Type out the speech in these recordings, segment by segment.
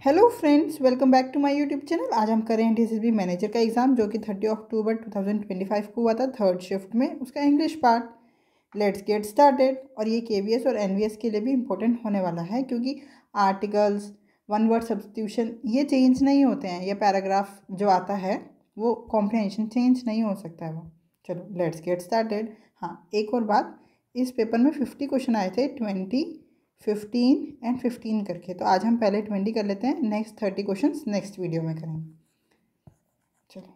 Hello friends, welcome back to my YouTube channel. आज हम कर रहे हैं डीएसएसबी मैनेजर का एग्ज़ाम जो कि 30 अक्टूबर 2025 को हुआ था, थर्ड शिफ्ट में उसका English part. Let's get started. और ये केवीएस और एनवीएस के लिए भी इम्पोर्टेंट होने वाला है क्योंकि आर्टिकल्स, वन वर्ड सब्स्टिट्यूशन ये चेंज नहीं होते हैं। ये पैराग्राफ जो आता है वो कॉम्प्रिहेंशन चेंज नहीं हो सकता है वो। चलो लेट्स गेट स्टार्टेड। हाँ, एक और बात, इस पेपर में 50 क्वेश्चन आए थे, 20, 15 एंड 15 करके। तो आज हम पहले 20 कर लेते हैं, नेक्स्ट 30 क्वेश्चन नेक्स्ट वीडियो में करेंगे। चलो,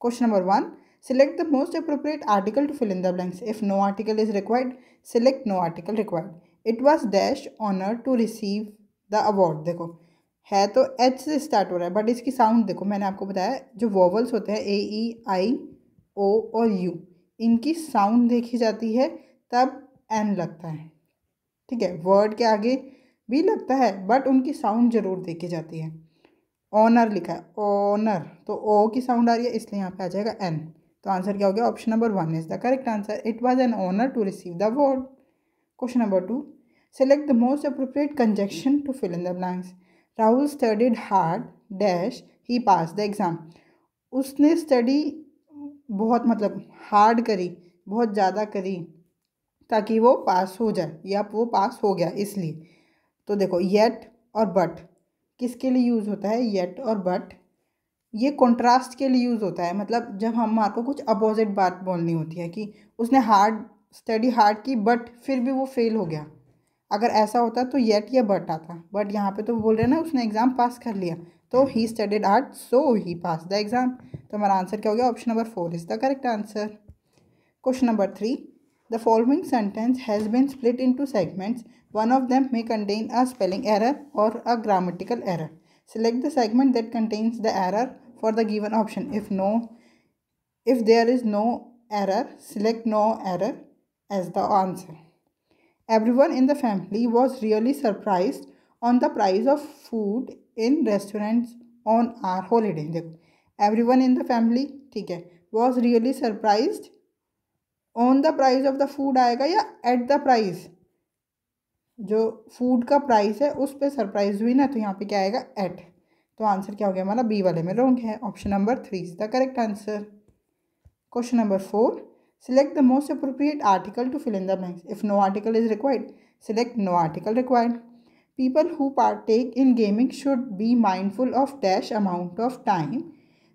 question number 1, select the most appropriate article to fill in the blanks. If no article is required, select no article required. It was dash honour to receive the award. देखो, है तो H से start हो रहा है but इसकी sound देखो, मैंने आपको बताया जो वोवल्स होते हैं ए ई आई ओ और यू, इनकी साउंड देखी जाती है तब एन लगता है। ठीक है, वर्ड के आगे भी लगता है बट उनकी साउंड जरूर देखी जाती है। ऑनर लिखा है, ऑनर, तो ओ की साउंड आ रही है इसलिए यहाँ पे आ जाएगा एन। तो आंसर क्या हो गया? Option number 1 is the correct answer. It was an honour to receive the award. Question number 2, select the most appropriate conjunction to fill in the blanks. Rahul studied hard dash he pass the exam. उसने study बहुत, मतलब hard करी, बहुत ज़्यादा करी ताकि वो पास हो जाए या वो पास हो गया इसलिए। तो देखो, येट और बट किसके लिए यूज़ होता है? येट और बट ये कॉन्ट्रास्ट के लिए यूज़ होता है। मतलब जब हमारे को कुछ अपोजिट बात बोलनी होती है कि उसने हार्ड स्टडी हार्ड की बट फिर भी वो फेल हो गया, अगर ऐसा होता तो येट या बट आता। बट यहाँ पे तो बोल रहे हैं ना उसने एग्ज़ाम पास कर लिया, तो he studied hard so he pass the exam. तो हमारा आंसर क्या हो गया? Option number 4 is the correct answer. Question number 3. The following sentence has been split into segments. One of them may contain a spelling error or a grammatical error. Select the segment that contains the error for the given option. If there is no error, select no error as the answer. Everyone in the family was really surprised on the price of food in restaurants on our holiday. देखो, everyone in the family, ठीक है, was really surprised on the price of the food आएगा या at the price? जो food का price है उस पर सरप्राइज हुई ना, तो यहाँ पे क्या आएगा? एट। तो आंसर क्या हो गया हमारा? बी वाले में रॉन्ग है। Option number 3 is the correct answer. Question number 4, select the most appropriate article to fill in the blanks. If no article is required, select no article required. People who partake in gaming should be mindful of dash amount of time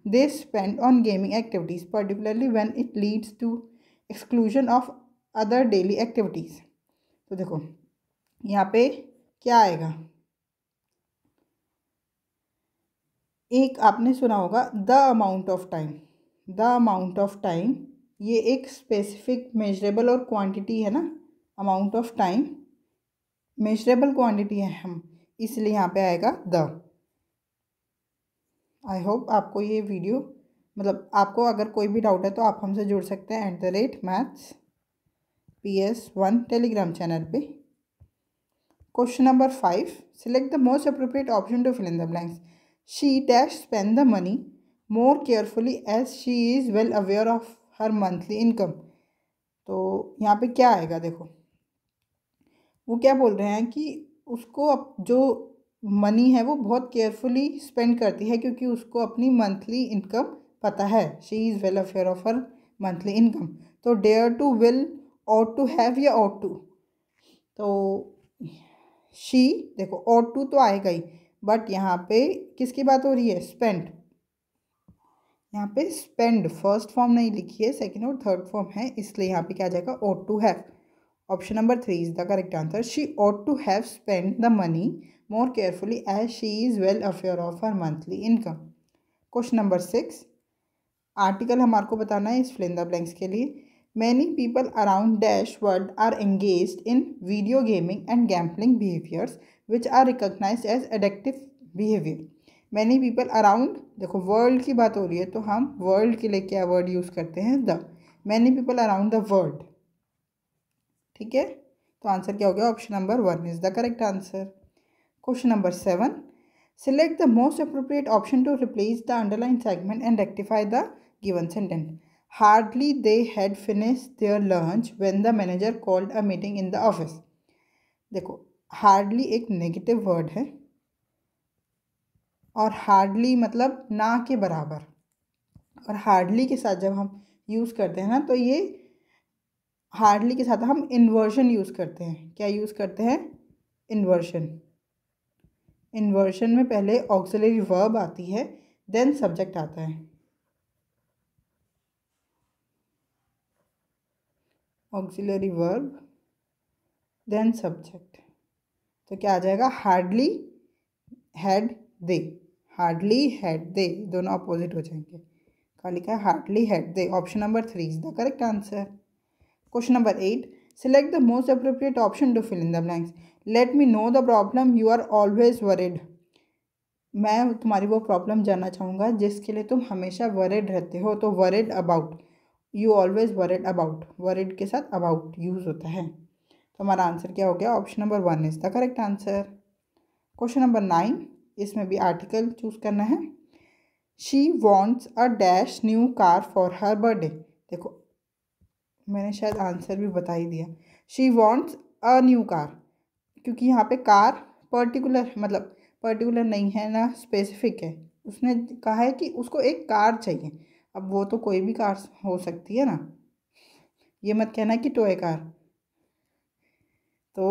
they spend on gaming activities, particularly when it leads to exclusion of other daily activities. तो देखो यहाँ पे क्या आएगा? एक आपने सुना होगा the amount of time. The amount of time ये एक स्पेसिफिक मेजरेबल और क्वांटिटी है ना। Amount of time measurable quantity है हम, इसलिए यहाँ पे आएगा द। आई होप आपको ये वीडियो, मतलब आपको अगर कोई भी डाउट है तो आप हमसे जुड़ सकते हैं @mathsps1 टेलीग्राम चैनल पे। Question number 5, select the most appropriate option to fill in the blanks. She dash spend the money more carefully as she is well aware of her monthly income. तो यहाँ पे क्या आएगा? देखो, वो क्या बोल रहे हैं कि उसको जो मनी है वो बहुत केयरफुली स्पेंड करती है क्योंकि उसको अपनी मंथली इनकम पता है। She is well aware of her monthly income. तो dare to, will, ought to have या ought टू? तो शी, देखो ought टू तो आएगा ही, बट यहाँ पे किसकी बात हो रही है? स्पेंड। यहाँ पे स्पेंड फर्स्ट फॉर्म नहीं लिखी है, सेकेंड और थर्ड फॉर्म है, इसलिए यहाँ पे क्या आ जाएगा? ought to have. Option number 3 is the correct answer. She ought to have spend the money more carefully as she is well aware of her monthly income. Question number 6, article हमारे को बताना है इस फिल इन द ब्लैंक्स के लिए। Many people around dash world are engaged in video gaming and gambling behaviours which are recognised as addictive behaviour. Many people around, देखो world की बात हो रही है तो हम वर्ल्ड के लिए क्या वर्ड यूज़ करते हैं? The. Many people around the world, ठीक है। तो आंसर क्या हो गया? Option number 1 is the correct answer. Question number 7. Select the most appropriate option to replace the underlined segment and rectify the given sentence. Hardly they had finished their lunch when the manager called a meeting in the office. देखो, hardly एक negative word है और hardly मतलब ना के बराबर। और hardly के साथ जब हम यूज़ करते हैं ना, तो ये हार्डली के साथ हम इन्वर्शन यूज़ करते हैं। क्या यूज़ करते हैं? इन्वर्शन। इन्वर्शन में पहले ऑक्सिलरी वर्ब आती है, देन सब्जेक्ट आता है। ऑक्सिलरी वर्ब देन सब्जेक्ट, तो क्या आ जाएगा? Hardly had they. Hardly had they, दोनों अपोजिट हो जाएंगे। क्या लिखा है? Hardly had they. Option number 3 is the correct answer. Question number 8, select the most appropriate option to fill in the blanks. Let me know the problem you are always worried. मैं तुम्हारी वो problem जानना चाहूँगा जिसके लिए तुम हमेशा worried रहते हो। तो worried about, you always worried about, worried के साथ अबाउट यूज़ होता है। तो हमारा आंसर क्या हो गया? Option number 1 is the correct answer. Question number 9, इसमें भी आर्टिकल चूज़ करना है। She wants a dash new car for her birthday. देखो मैंने शायद आंसर भी बता ही दिया। She wants a new car, क्योंकि यहाँ पे कार पर्टिकुलर मतलब पर्टिकुलर नहीं है ना, स्पेसिफिक है। उसने कहा है कि उसको एक कार चाहिए। अब वो तो कोई भी कार हो सकती है ना, ये मत कहना कि टॉय कार। तो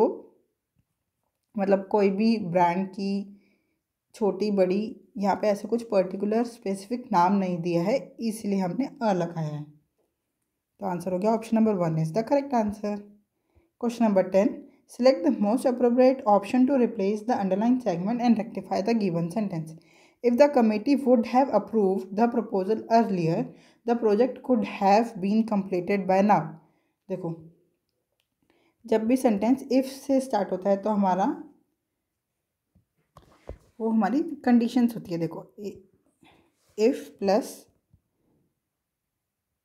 मतलब कोई भी ब्रांड की, छोटी बड़ी, यहाँ पे ऐसे कुछ पर्टिकुलर स्पेसिफिक नाम नहीं दिया है, इसलिए हमने अ लगाया है। तो आंसर हो गया option number 1 is the correct answer. Question number 10, select the most appropriate option to replace the underlined segment and rectify the given sentence. If the committee would have approved the proposal earlier, the project could have been completed by now. देखो जब भी sentence if से start होता है तो वो हमारी conditions होती है। देखो if plus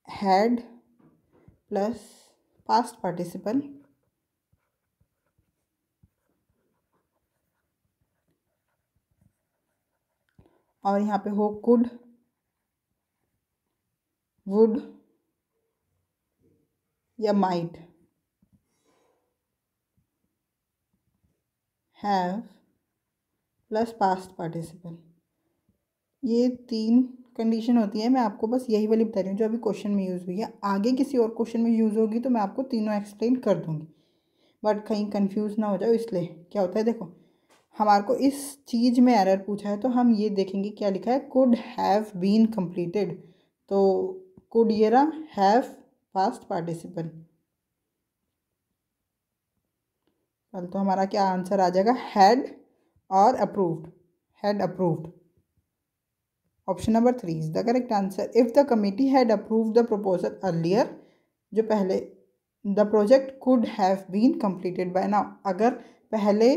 had plus past participle और यहाँ पे हो कुड, वुड या might, have plus past participle, ये 3 कंडीशन होती है। मैं आपको बस यही वाली बता रही हूँ जो अभी क्वेश्चन में यूज़ हुई है। आगे किसी और क्वेश्चन में यूज़ होगी तो मैं आपको तीनों एक्सप्लेन कर दूँगी, बट कहीं कंफ्यूज ना हो जाओ। इसलिए क्या होता है, देखो हमारे को इस चीज़ में एरर पूछा है तो हम ये देखेंगे क्या लिखा है, कुड हैव बीन कंप्लीटेड। तो कुड ये रहा, हैव पास्ट पार्टिसिपल। कल तो हमारा क्या आंसर आ जाएगा? हैड और approved, had approved. Option number 3 is the correct answer. If the committee had approved the proposal earlier, जो पहले the project could have been completed by now, अगर पहले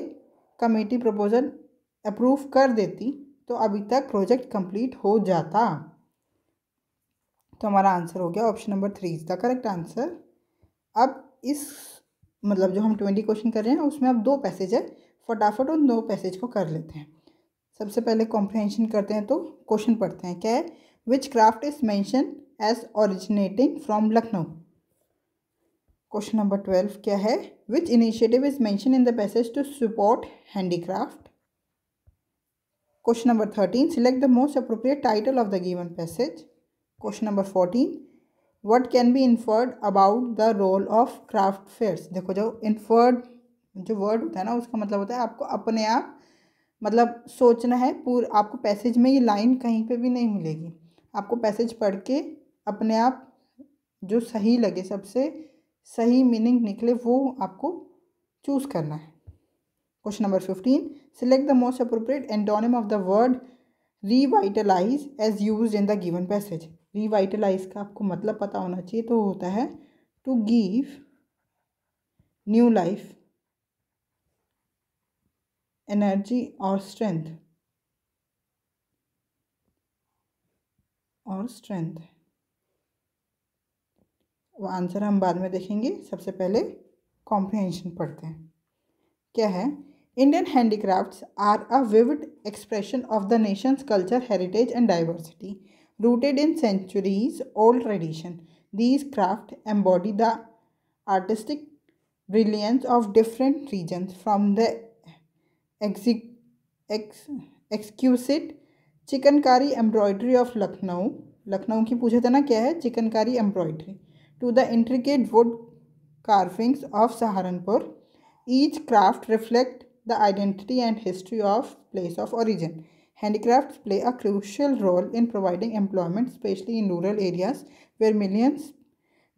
कमेटी प्रपोजल अप्रूव कर देती तो अभी तक प्रोजेक्ट कंप्लीट हो जाता। तो हमारा आंसर हो गया option number 3 is the correct answer. अब इस मतलब जो हम 20 क्वेश्चन कर रहे हैं उसमें अब 2 पैसेज है, फटाफट उन 2 पैसेज को कर लेते हैं। सबसे पहले कॉम्प्रहेंशन करते हैं तो क्वेश्चन पढ़ते हैं। क्या है? Which craft is mention as originating from Lucknow. Question number 12 क्या है? Which initiative is mention in the passage to support handicraft. Question number 13, select the most appropriate title of the given passage. Question number 14, what can be inferred about the role of craft fairs. देखो जो inferred जो word होता है ना, उसका मतलब होता है आपको अपने आप मतलब सोचना है। आपको पैसेज में ये लाइन कहीं पे भी नहीं मिलेगी। आपको पैसेज पढ़ के अपने आप जो सही लगे, सबसे सही मीनिंग निकले, वो आपको चूज़ करना है। Question number 15, select the most appropriate antonym of the word revitalise as used in the given passage. Revitalise का आपको मतलब पता होना चाहिए, तो होता है to give new life, energy और स्ट्रेंथ वो आंसर हम बाद में देखेंगे। सबसे पहले कॉम्प्रिहेंशन पढ़ते हैं। क्या है? Indian handicrafts are a vivid expression of the nation's culture, heritage and diversity, rooted in centuries old tradition. These crafts embody the artistic brilliance of different regions, from the exquisite chikankari embroidery of Lucknow, Lucknow की पूछा था ना क्या है, chikankari embroidery. To the intricate wood carvings of Saharanpur. Each craft reflect the identity and history of place of origin. Handicrafts play a crucial role in providing employment, especially in rural areas where millions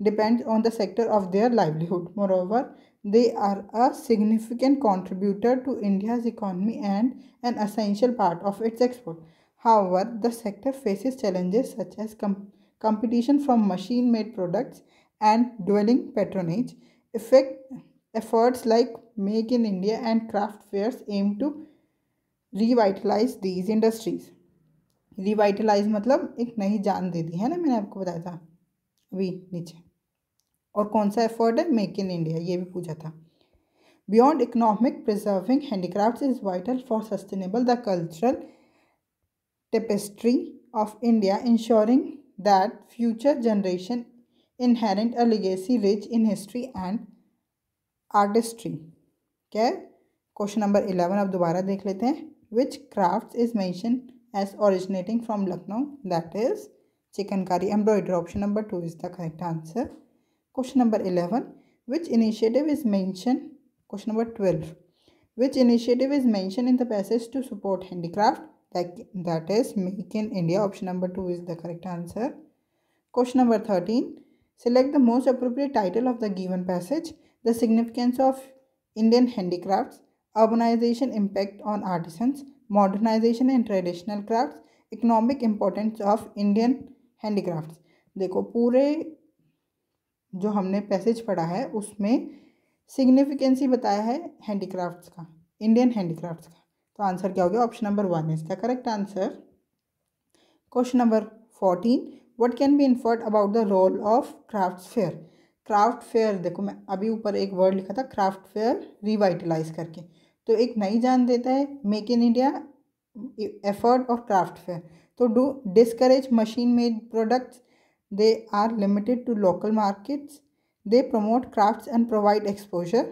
depend on the sector of their livelihood. Moreover, they are a significant contributor to India's economy and an essential part of its export. However, the sector faces challenges such as competition from machine made products and dwelling patronage. Effect, efforts like Make in India and craft fairs aim to revitalize these industries. Revitalise मतलब एक नई जान दे दी है ना, मैंने आपको बताया था अभी नीचे। और कौन सा एफर्ट है, मेक इन इंडिया, ये भी पूछा था। Beyond economic preserving handicrafts is vital for sustainable the cultural tapestry of India, ensuring that future generation inherent a legacy rich in history and artistry. क्या है क्वेश्चन नंबर 11, अब दोबारा देख लेते हैं। Which craft is mention as originating from Lucknow, that is chikankari embroidery. Option number 2 is the correct answer. Question number 11, which initiative is mention, question number 12, which initiative is mention in the passage to support handicraft, that is make in India. Option number 2 is the correct answer. Question number 13, select the most appropriate title of the given passage. The significance of Indian handicrafts, urbanization impact on artisans, modernization and traditional crafts, economic importance of Indian handicrafts. देखो पूरे जो हमने passage पढ़ा है उसमें significance ही बताया है handicrafts का, इंडियन हैंडीक्राफ्ट्स का। तो आंसर क्या हो गया, option number 1 is the correct answer. Question number 14, What can be inferred about the role of craft fair. Craft fair, देखो मैं अभी ऊपर एक वर्ड लिखा था क्राफ्ट फेयर रिवाइटलाइज करके, तो एक नई जान देता है मेक इन इंडिया एफर्ट और क्राफ्ट फेयर। तो do discourage machine made products, they are limited to local markets, they promote crafts and provide exposure,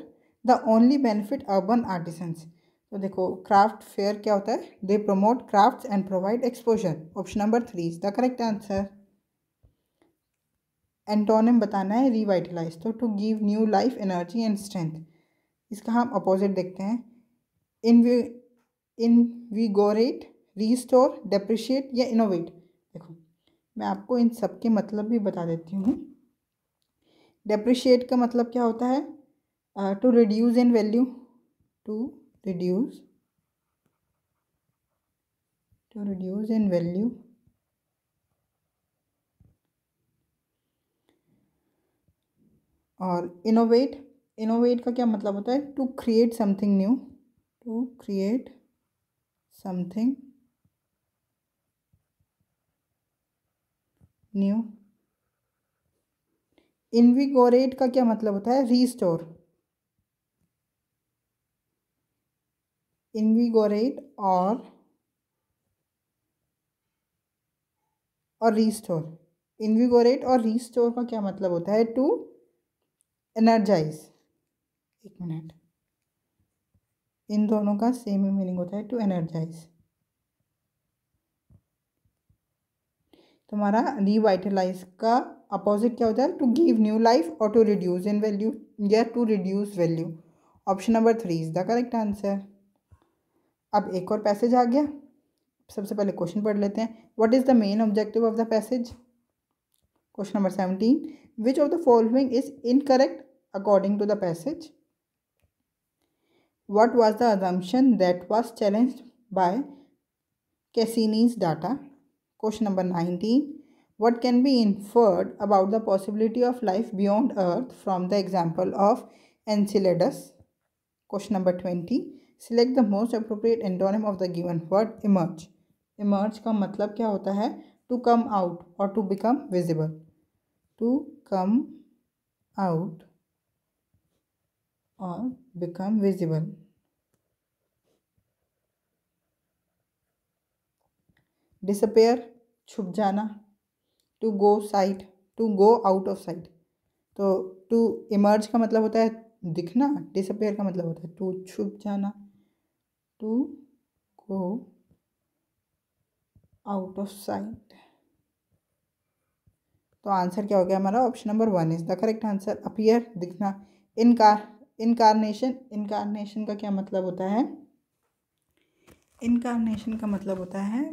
the only benefit urban artisans. तो देखो क्राफ्ट फेयर क्या होता है, they promote crafts and provide exposure. Option number 3 is the correct answer. Antonym बताना है revitalise, तो to give new life, energy and strength. इसका हम अपोजिट देखते हैं, इनविगोरेट, रीस्टोर, डेप्रिशिएट या इनोवेट। देखो मैं आपको इन सब के मतलब भी बता देती हूँ। डेप्रिशिएट का मतलब क्या होता है, to reduce in value, to reduce in value. और इनोवेट का क्या मतलब होता है, to create something new, to create something new. Invigorate का क्या मतलब होता है, रीस्टोर, इनविगोरेट और रीस्टोर। इनविगोरेट और रीस्टोर का क्या मतलब होता है, टू एनर्जाइज। एक मिनट, इन दोनों का सेम ही मीनिंग होता है, टू एनर्जाइज। तुम्हारा रिवाइटलाइज का अपोजिट क्या होता है, टू गिव न्यू लाइफ और टू रिड्यूस इन वैल्यू या to reduce value. Option number 3 is the correct answer. अब एक और पैसेज आ गया, सबसे पहले क्वेश्चन पढ़ लेते हैं। What is the main objective of the passage. Question number 17, which of the following is incorrect according to the passage? What was the assumption that was challenged by Cassini's data? Question number 19, what can be inferred about the possibility of life beyond Earth from the example of Enceladus? Question number 20, select the most appropriate antonym of the given word emerge. Emerge का मतलब क्या होता है, to come out or to become visible, to come out or become visible. Disappear, छुप जाना, to go sight, to go out of sight। तो to emerge का मतलब होता है दिखना, disappear का मतलब होता है to छुप जाना, to go out of site. तो आंसर क्या हो गया हमारा? Option number 1 is the correct answer. Appear दिखना। इनकारनेशन, इनकारनेशन का क्या मतलब होता है? इनकारनेशन का मतलब होता है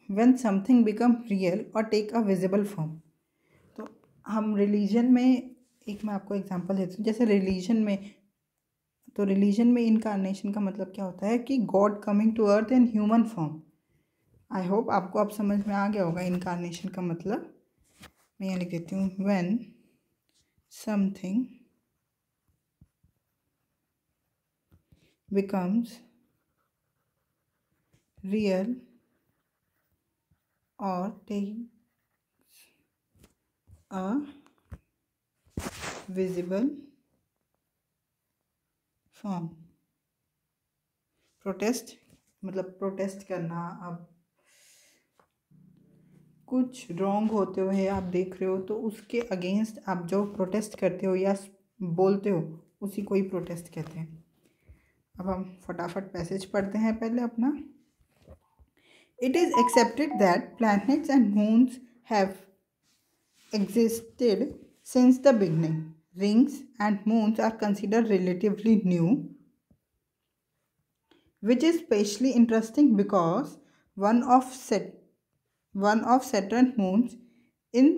व्हेन समथिंग बिकम रियल और टेक अ विजिबल फॉर्म। तो हम रिलीजन में, एक मैं आपको एग्जांपल देती हूँ, जैसे रिलीजन में, तो रिलीजन में इनकारनेशन का मतलब क्या होता है कि God coming to earth in human form. I hope आपको अब समझ में आ गया होगा इनकारनेशन का मतलब। मैं यहाँ लिख देती हूँ, when something becomes real or takes a visible form। Protest मतलब प्रोटेस्ट करना। अब कुछ रॉन्ग होते हुए आप देख रहे हो तो उसके अगेंस्ट आप जो प्रोटेस्ट करते हो या बोलते हो उसी को ही प्रोटेस्ट कहते हैं। अब हम फटाफट पैसेज पढ़ते हैं पहले अपना। It is accepted that planets and moons have existed since the beginning. Rings and moons are considered relatively new, which is especially interesting because one of Saturn moons in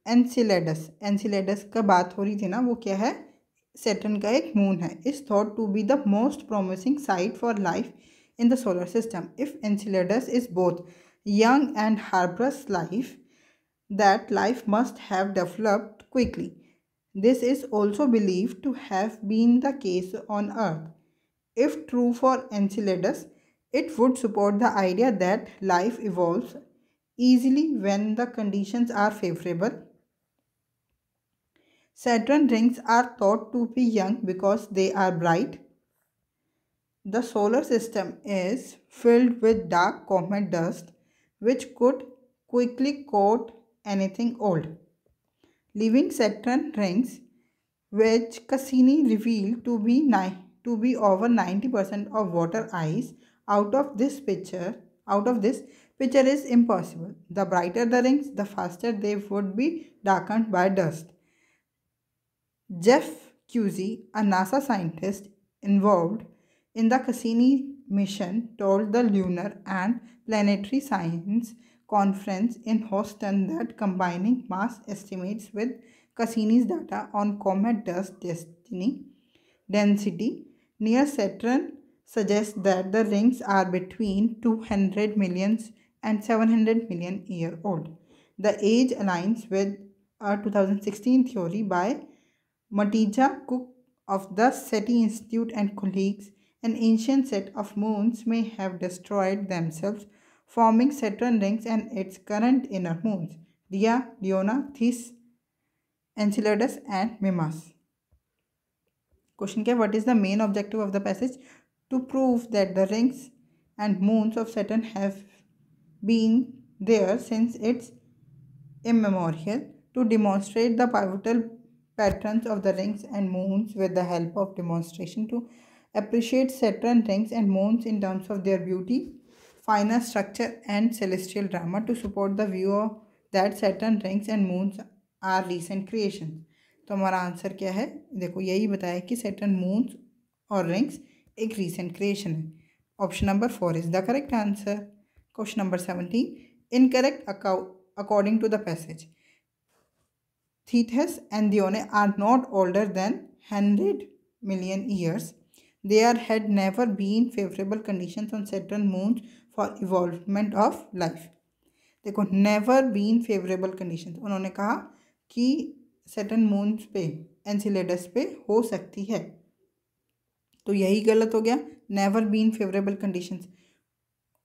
Enceladus, Enceladus का बात हो रही थी ना, वो क्या है? Saturn का एक moon है, is thought to be the most promising site for life in the solar system. If Enceladus is both young and harbors life, that life must have developed quickly. This is also believed to have been the case on Earth. If true for Enceladus, it would support the idea that life evolves easily when the conditions are favorable. Saturn rings are thought to be young because they are bright. The solar system is filled with dark comet dust, which could quickly coat anything old, leaving Saturn rings, which Cassini revealed to be over 90% of water ice. Out of this picture is impossible. The brighter the rings, the faster they would be darkened by dust. Jeff Cusey, a NASA scientist involved in the Cassini mission, told the Lunar and Planetary Science Conference in Houston that combining mass estimates with Cassini's data on comet dust density near Saturn suggests that the rings are between 200 million and 700 million years old. The age aligns with a 2016 theory by Matija Cook of the SETI Institute and colleagues. An ancient set of moons may have destroyed themselves, forming Saturn rings and its current inner moons, Rhea, Leona, Thetis, Enceladus, and Mimas. Question क्या? What is the main objective of the passage? To prove that the rings and moons of Saturn have been there since its immemorial, to demonstrate the pivotal patterns of the rings and moons with the help of demonstration, to appreciate Saturn rings and moons in terms of their beauty, finer structure, and celestial drama, to support the view that Saturn rings and moons are recent creations. तो हमारा answer क्या है? देखो यही बताया कि Saturn moons और rings एक recent creation है। Option number 4 is the correct answer. Question number 17, incorrect according to the passage. Thetis and Dione are not older than 100 million years. There had never been favorable conditions on Saturn moons for evolvement of life. देखो never been favorable conditions, उन्होंने कहा कि Saturn moons पे, Enceladus पे हो सकती है, तो यही गलत हो गया। never been favorable conditions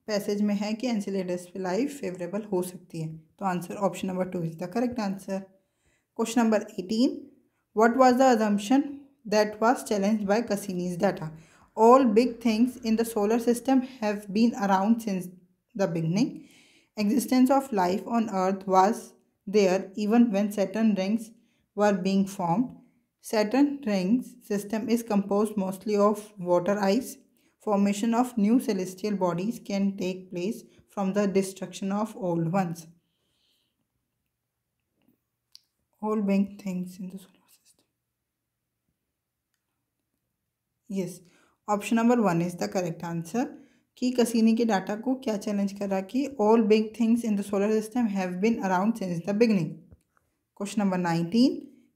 passage में है कि एनसिलेडस पे लाइफ फेवरेबल हो सकती है, तो answer option number 2 is the correct answer. Question number 18, what was the assumption that was challenged by Cassini's data? All big things in the solar system have been around since the beginning. Existence of life on Earth was there even when Saturn rings were being formed. Saturn rings system is composed mostly of water ice. formation of new celestial bodies can take place from the destruction of old ones. All big things in the solar system. Yes, option number 1 is the correct answer कि कसीनी के data को क्या challenge कर रहा कि all big things in the solar system have been around since the beginning. Question number 19,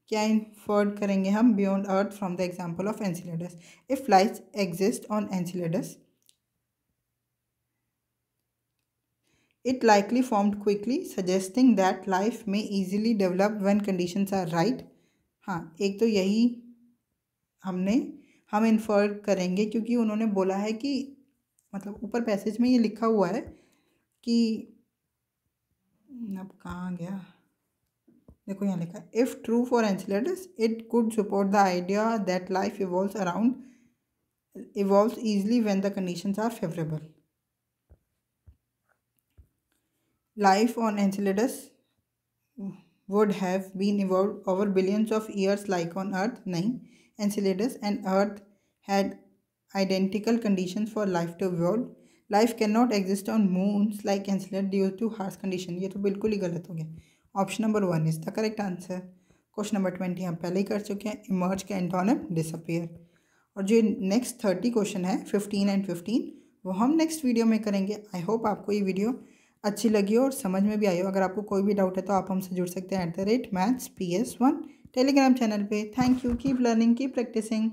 क्या inferred करेंगे हम beyond earth from the example of Enceladus. If life exist on Enceladus it likely formed quickly, suggesting that life may easily develop when conditions are right। हाँ, एक तो यही हम infer करेंगे क्योंकि उन्होंने बोला है कि मतलब ऊपर पैसेज में ये लिखा हुआ है कि अब कहाँ गया, देखो यहाँ लिखा है if true for Enceladus it could support the idea that life evolves easily when the conditions are favourable. Life on Enceladus would have been evolved over billions of years like on Earth। नहीं, Enceladus and Earth had identical conditions for life to evolve। Life cannot exist on moons like Enceladus due to harsh condition। ये तो बिल्कुल ही गलत हो गया। Option number 1 is the correct answer. Question number 20 हम पहले ही कर चुके हैं, इमर्ज का एंटोनिम डिसअपियर। और जो नेक्स्ट 30 क्वेश्चन है 15 एंड 15 वो हम नेक्स्ट वीडियो में करेंगे। आई होप आपको ये वीडियो अच्छी लगी हो और समझ में भी आई हो। अगर आपको कोई भी डाउट है तो आप हमसे जुड़ सकते हैं @mathsps1 टेलीग्राम चैनल पे। Thank you, keep learning, keep practising.